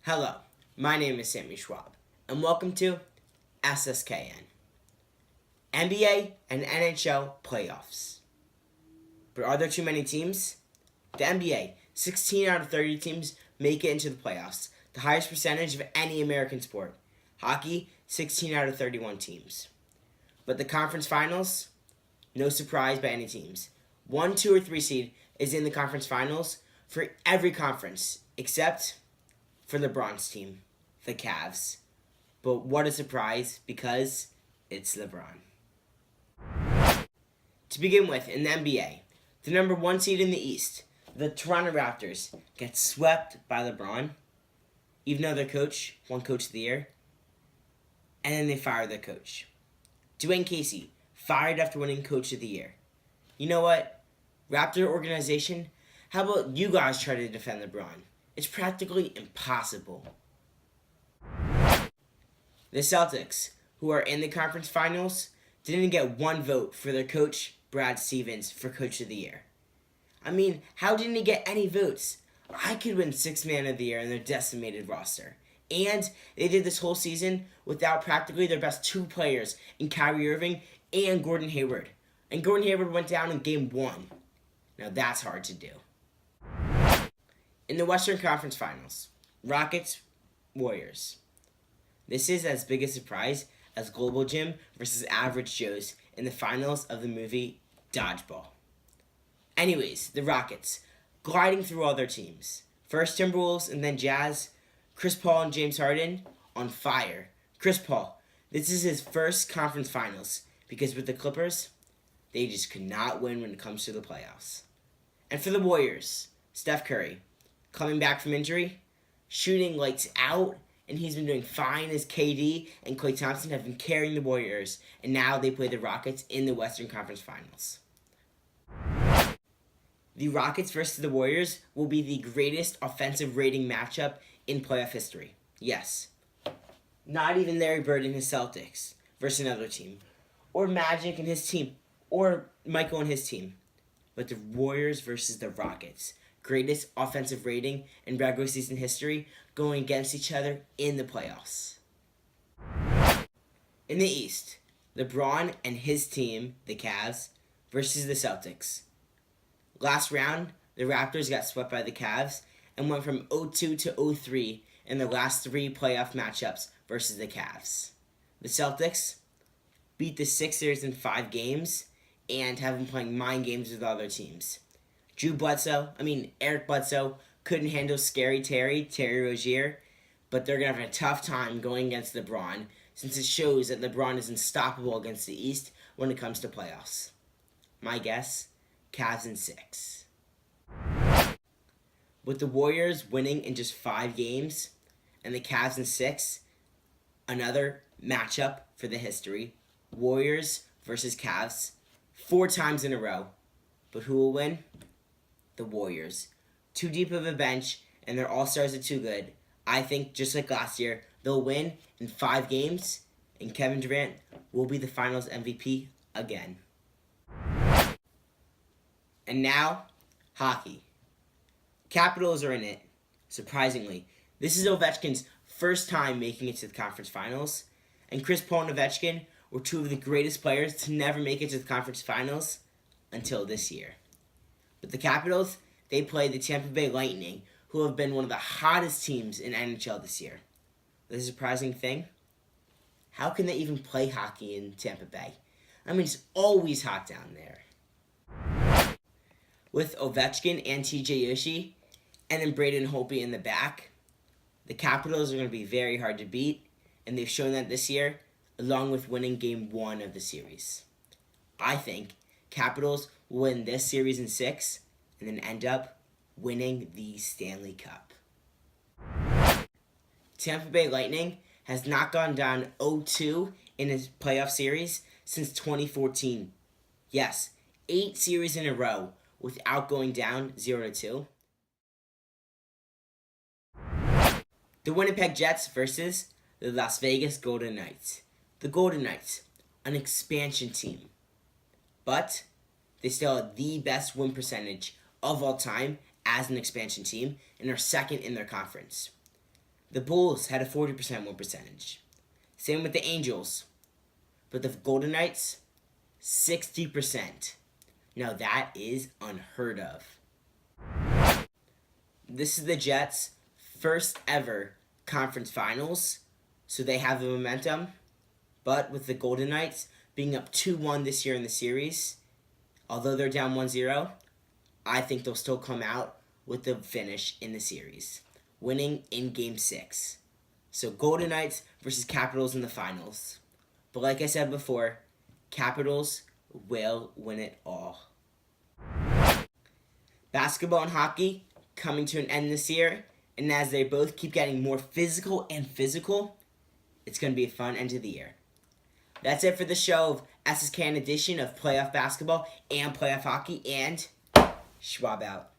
Hello, my name is Sammy Schwab, and welcome to SSKN, NBA and NHL playoffs. But are there too many teams? The NBA, 16 out of 30 teams make it into the playoffs, the highest percentage of any American sport. Hockey, 16 out of 31 teams. But the conference finals, no surprise by any teams. 1, 2, or 3 seed is in the conference finals for every conference, except for LeBron's team, the Cavs. But what a surprise, because it's LeBron. To begin with, in the NBA, the number 1 seed in the East, the Toronto Raptors, get swept by LeBron, even though their coach won Coach of the Year, and then they fire their coach. Dwayne Casey, fired after winning Coach of the Year. You know what? Raptor organization, how about you guys try to defend LeBron? It's practically impossible. The Celtics, who are in the conference finals, didn't get 1 vote for their coach, Brad Stevens, for Coach of the Year. I mean, how didn't he get any votes? I could win 6th Man of the Year in their decimated roster. And they did this whole season without practically their best 2 players in Kyrie Irving and Gordon Hayward. And Gordon Hayward went down in Game 1. Now that's hard to do. In the Western Conference Finals, Rockets, Warriors. This is as big a surprise as Global Gym versus Average Joe's in the finals of the movie Dodgeball. Anyways, the Rockets, gliding through all their teams. First Timberwolves and then Jazz. Chris Paul and James Harden on fire. Chris Paul, this is his first conference finals because with the Clippers, they just could not win when it comes to the playoffs. And for the Warriors, Steph Curry, coming back from injury, shooting lights out, and he's been doing fine as KD and Klay Thompson have been carrying the Warriors, and now they play the Rockets in the Western Conference Finals. The Rockets versus the Warriors will be the greatest offensive rating matchup in playoff history. Yes. Not even Larry Bird and his Celtics versus another team, or Magic and his team, or Michael and his team, but the Warriors versus the Rockets. Greatest offensive rating in regular season history going against each other in the playoffs. In the East, LeBron and his team, the Cavs, versus the Celtics. Last round, the Raptors got swept by the Cavs and went from 0-2 to 0-3 in the last 3 playoff matchups versus the Cavs. The Celtics beat the Sixers in 5 games and have been playing mind games with other teams. Eric Bledsoe couldn't handle scary Terry Rozier, but they're going to have a tough time going against LeBron since it shows that LeBron is unstoppable against the East when it comes to playoffs. My guess, Cavs in 6. With the Warriors winning in just 5 games and the Cavs in 6, another matchup for the history. Warriors versus Cavs 4 times in a row. But who will win? The Warriors. Too deep of a bench, and their all-stars are too good. I think, just like last year, they'll win in 5 games, and Kevin Durant will be the Finals MVP again. And now, hockey. Capitals are in it, surprisingly. This is Ovechkin's first time making it to the conference finals, and Chris Paul and Ovechkin were 2 of the greatest players to never make it to the conference finals until this year. But the Capitals, they play the Tampa Bay Lightning, who have been one of the hottest teams in NHL this year. The surprising thing, how can they even play hockey in Tampa Bay? It's always hot down there. With Ovechkin and TJ Oshie, and then Braden Holtby in the back, the Capitals are going to be very hard to beat, and they've shown that this year, along with winning Game 1 of the series. I think Capitals will win this series in 6, and then end up winning the Stanley Cup. Tampa Bay Lightning has not gone down 0-2 in a playoff series since 2014. Yes, 8 series in a row without going down 0-2. The Winnipeg Jets versus the Las Vegas Golden Knights. The Golden Knights, an expansion team, but they still have the best win percentage of all time as an expansion team and are second in their conference. The Bulls had a 40% win percentage. Same with the Angels. But the Golden Knights, 60%. Now that is unheard of. This is the Jets' first ever conference finals, so they have the momentum. But with the Golden Knights being up 2-1 this year in the series, although they're down 1-0, I think they'll still come out with the finish in the series, winning in Game 6. So Golden Knights versus Capitals in the finals. But like I said before, Capitals will win it all. Basketball and hockey coming to an end this year, and as they both keep getting more physical, it's going to be a fun end of the year. That's it for the show of SSKN edition of playoff basketball and playoff hockey, and Schwab out.